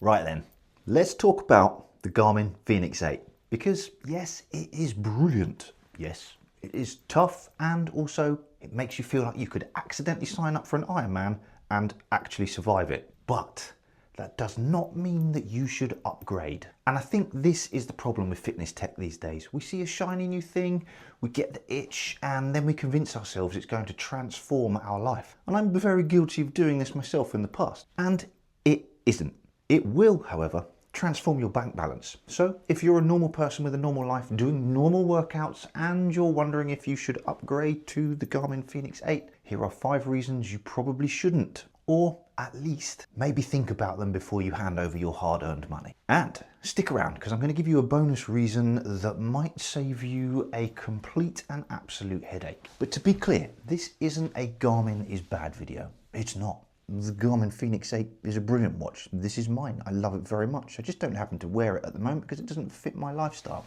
Right then, let's talk about the Garmin Fenix 8 because yes, it is brilliant. Yes, it is tough and also it makes you feel like you could accidentally sign up for an Ironman and actually survive it. But that does not mean that you should upgrade. And I think this is the problem with fitness tech these days. We see a shiny new thing, we get the itch, and then we convince ourselves it's going to transform our life. And I'm very guilty of doing this myself in the past. And it isn't. It will, however, transform your bank balance. So if you're a normal person with a normal life doing normal workouts and you're wondering if you should upgrade to the Garmin Fenix 8, here are 5 reasons you probably shouldn't. Or at least maybe think about them before you hand over your hard-earned money. And stick around because I'm going to give you a bonus reason that might save you a complete and absolute headache. But to be clear, this isn't a Garmin is bad video. It's not. The Garmin Fenix 8 is a brilliant watch. This is mine. I love it very much. I just don't happen to wear it at the moment because it doesn't fit my lifestyle.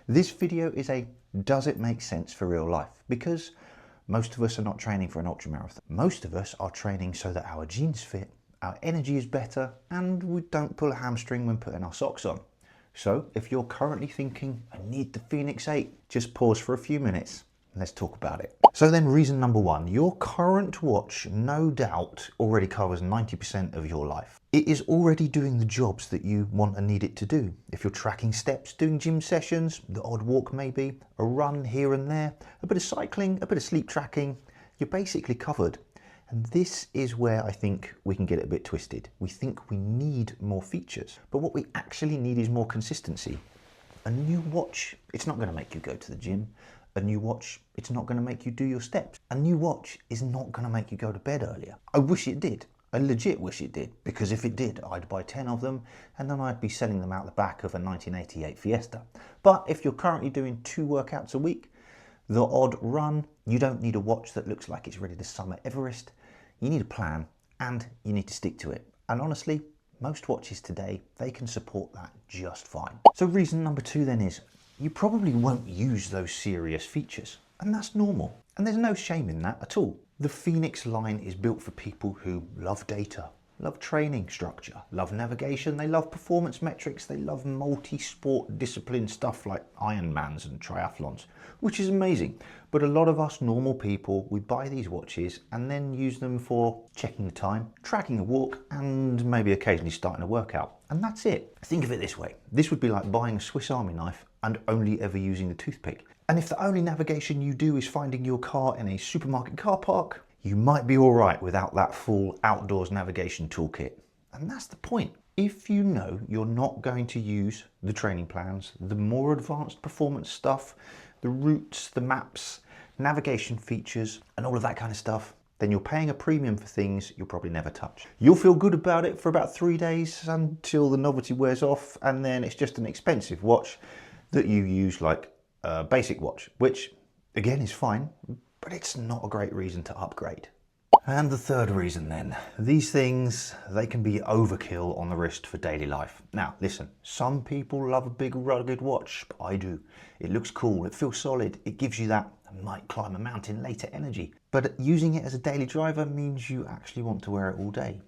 This video is a does it make sense for real life? Because most of us are not training for an ultramarathon. Most of us are training so that our jeans fit, our energy is better, and we don't pull a hamstring when putting our socks on. So if you're currently thinking, I need the Fenix 8, just pause for a few minutes. Let's talk about it. So then reason number 1, your current watch no doubt already covers 90% of your life. It is already doing the jobs that you want and need it to do. If you're tracking steps, doing gym sessions, the odd walk maybe, a run here and there, a bit of cycling, a bit of sleep tracking, you're basically covered. And this is where I think we can get it a bit twisted. We think we need more features, but what we actually need is more consistency. A new watch, it's not going to make you go to the gym. A new watch, it's not going to make you do your steps. A new watch is not going to make you go to bed earlier. I wish it did. I legit wish it did, because if it did, I'd buy 10 of them and then I'd be selling them out the back of a 1988 Fiesta. But if you're currently doing 2 workouts a week, the odd run, you don't need a watch that looks like it's ready to summit Everest. You need a plan and you need to stick to it. And honestly, most watches today, they can support that just fine. So reason number 2 then is, you probably won't use those serious features, and that's normal. And there's no shame in that at all. The Fenix line is built for people who love data, love training structure, love navigation, they love performance metrics, they love multi-sport discipline stuff like Ironmans and triathlons, which is amazing. But a lot of us normal people, we buy these watches and then use them for checking the time, tracking a walk, and maybe occasionally starting a workout. And that's it. Think of it this way. This would be like buying a Swiss Army knife and only ever using the toothpick. And if the only navigation you do is finding your car in a supermarket car park, you might be all right without that full outdoors navigation toolkit. And that's the point. If you know you're not going to use the training plans, the more advanced performance stuff, the routes, the maps, navigation features, and all of that kind of stuff, then you're paying a premium for things you'll probably never touch. You'll feel good about it for about 3 days until the novelty wears off, and then it's just an expensive watch that you use like a basic watch, which again is fine, but it's not a great reason to upgrade. And the third reason then, these things, they can be overkill on the wrist for daily life. Now listen, some people love a big rugged watch, but I do. It looks cool, it feels solid, it gives you that I might climb a mountain later energy. But using it as a daily driver means you actually want to wear it all day.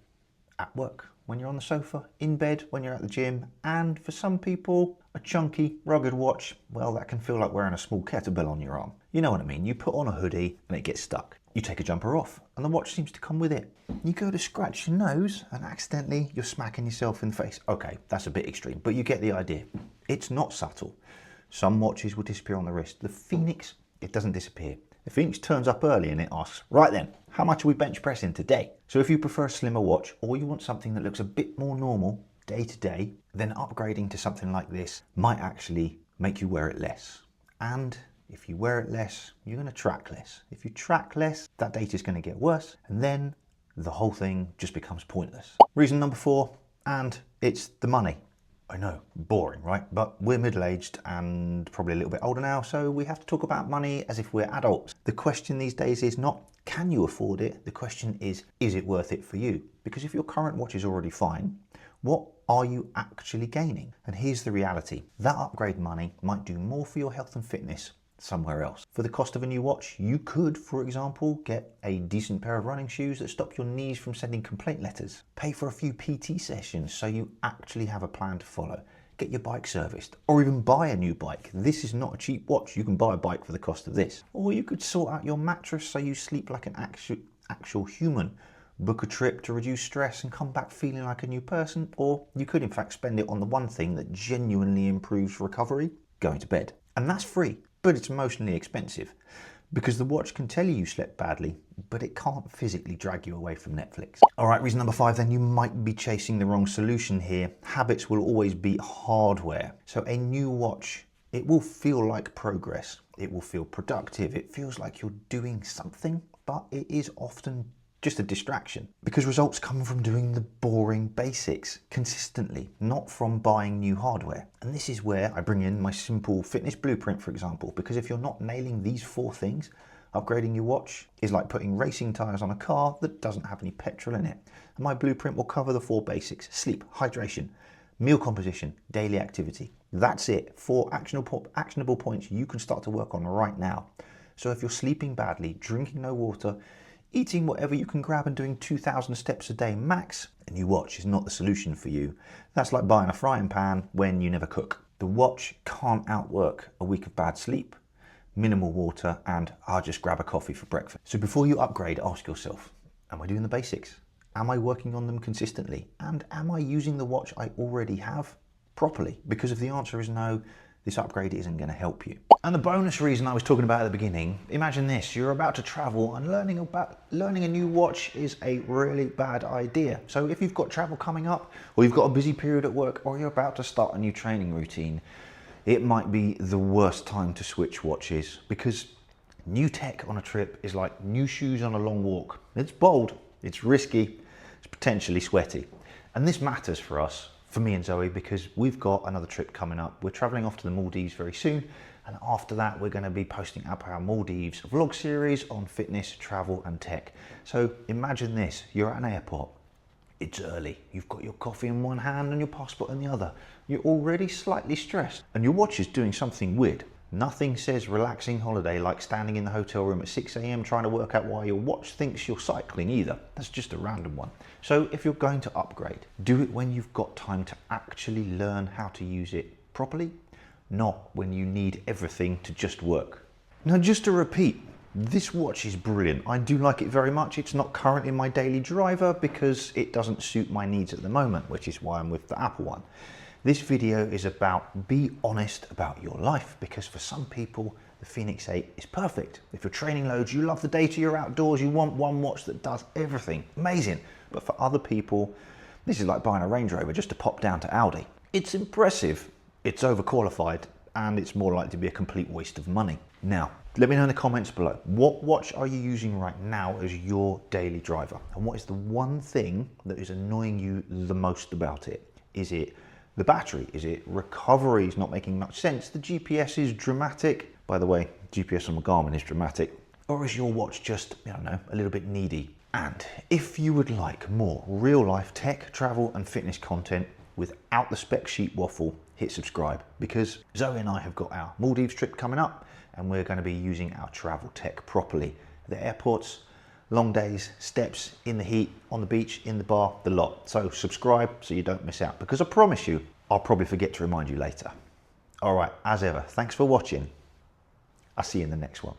At work, when you're on the sofa, in bed, when you're at the gym, and for some people, a chunky, rugged watch, well, that can feel like wearing a small kettlebell on your arm. You know what I mean? You put on a hoodie and it gets stuck. You take a jumper off and the watch seems to come with it. You go to scratch your nose and accidentally you're smacking yourself in the face. Okay, that's a bit extreme, but you get the idea. It's not subtle. Some watches will disappear on the wrist. The Fenix, it doesn't disappear. The Fenix turns up early and it asks, right then, how much are we bench pressing today? So if you prefer a slimmer watch or you want something that looks a bit more normal day to day, then upgrading to something like this might actually make you wear it less. And if you wear it less, you're going to track less. If you track less, that data is going to get worse, and then the whole thing just becomes pointless. Reason number 4, and it's the money. I know, boring, right? But we're middle-aged and probably a little bit older now, so we have to talk about money as if we're adults. The question these days is not, can you afford it? The question is it worth it for you? Because if your current watch is already fine, what are you actually gaining? And here's the reality. That upgrade money might do more for your health and fitness somewhere else. For the cost of a new watch, you could, for example, get a decent pair of running shoes that stop your knees from sending complaint letters. Pay for a few PT sessions so you actually have a plan to follow. Get your bike serviced, or even buy a new bike. This is not a cheap watch. You can buy a bike for the cost of this. Or you could sort out your mattress so you sleep like an actual human. Book a trip to reduce stress and come back feeling like a new person. Or you could in fact spend it on the one thing that genuinely improves recovery, going to bed. And that's free, but it's emotionally expensive. Because the watch can tell you slept badly, but it can't physically drag you away from Netflix. All right, reason number 5 then, you might be chasing the wrong solution here. Habits will always beat hardware. So a new watch, it will feel like progress. It will feel productive. It feels like you're doing something, but it is often just a distraction, because results come from doing the boring basics consistently, not from buying new hardware. And this is where I bring in my simple fitness blueprint, for example, because if you're not nailing these 4 things, upgrading your watch is like putting racing tires on a car that doesn't have any petrol in it. And my blueprint will cover the 4 basics: sleep, hydration, meal composition, daily activity. That's it. 4 actionable points you can start to work on right now. So if you're sleeping badly, drinking no water, eating whatever you can grab and doing 2,000 steps a day max, a new watch is not the solution for you. That's like buying a frying pan when you never cook. The watch can't outwork a week of bad sleep, minimal water, and I'll just grab a coffee for breakfast. So before you upgrade, ask yourself, am I doing the basics? Am I working on them consistently? And am I using the watch I already have properly? Because if the answer is no, this upgrade isn't going to help you. And the bonus reason I was talking about at the beginning, imagine this: you're about to travel and learning a new watch is a really bad idea. So if you've got travel coming up, or you've got a busy period at work, or you're about to start a new training routine, it might be the worst time to switch watches, because new tech on a trip is like new shoes on a long walk. It's bold, it's risky, it's potentially sweaty. And this matters for us, for me and Zoe, because we've got another trip coming up. We're traveling off to the Maldives very soon, and after that we're going to be posting up our Maldives vlog series on fitness, travel and tech. So imagine this: you're at an airport, it's early, you've got your coffee in one hand and your passport in the other, you're already slightly stressed, and your watch is doing something weird. Nothing says relaxing holiday like standing in the hotel room at 6 AM trying to work out why your watch thinks you're cycling either. That's just a random one. So if you're going to upgrade, do it when you've got time to actually learn how to use it properly, not when you need everything to just work. Now, just to repeat, this watch is brilliant. I do like it very much. It's not currently my daily driver because it doesn't suit my needs at the moment, which is why I'm with the Apple one. This video is about be honest about your life, because for some people the Fenix 8 is perfect. If you're training loads, you love the data, you're outdoors, you want one watch that does everything, amazing. But for other people, this is like buying a Range Rover just to pop down to Aldi. It's impressive, it's overqualified, and it's more likely to be a complete waste of money. Now, let me know in the comments below, what watch are you using right now as your daily driver? And what is the one thing that is annoying you the most about it? Is it the battery? Is it recovery is not making much sense? The GPS is dramatic. By the way, GPS on my Garmin is dramatic. Or is your watch just, I don't know, a little bit needy? And if you would like more real life tech, travel and fitness content without the spec sheet waffle, hit subscribe, because Zoe and I have got our Maldives trip coming up and we're going to be using our travel tech properly. The airports, long days, steps, in the heat, on the beach, in the bar, the lot. So subscribe so you don't miss out, because I promise you, I'll probably forget to remind you later. All right, as ever, thanks for watching. I'll see you in the next one.